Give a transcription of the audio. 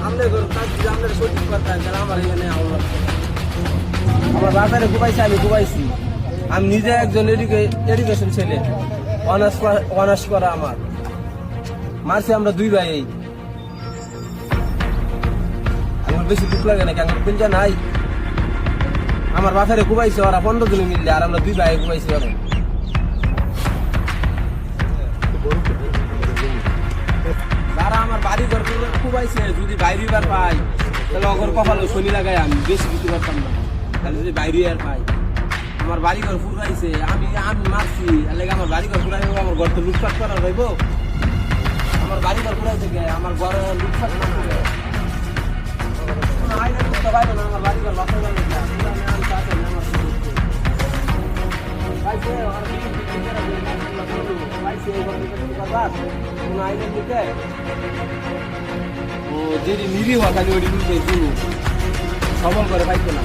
আমলে করো কাজ যদি আমাদের সঠিক কথা তাহলে আমার এখানে আমার বাজারে ঘুমাইছি আমি ঘুমাইছি আমি নিজে একজন এডুকেশন ছেলে অনার্স করা আমার মারছি আমরা দুই ভাই আমার বেশি দুঃখ লাগে না কেন পিলটা নাই আমার বাজারে ঘুমাইছে ওরা 15 জনে মিললে আর আমরা দুই ভাই ঘুমাইছি ওরা যারা আমার বাড়ি ঘর খুবাইছে যদি বাইরে বার পাই তাহলে অগর কপালে শনি লাগাই আমি বেশি কিছু করতাম না তাহলে যদি বাইরে আর পাই আমার বাড়ি ঘর ফুরাইছে আমি মারছি লাগে আমার বাড়ি ঘর ফুরাই আমার ঘর তো লুটপাট করা রইব আমার বাড়ি ঘর ফুরাইছে গে আমার ঘরে লুটপাট না করে আইনা তো বাইরে না আমার বাড়ি ঘর বাসা যাবে না আমি চাচা না আমার পাইছে আর পাইছে কোন আইনা দিতে ও যদি নিরীহ খালি ওই সবল করে পাইতো না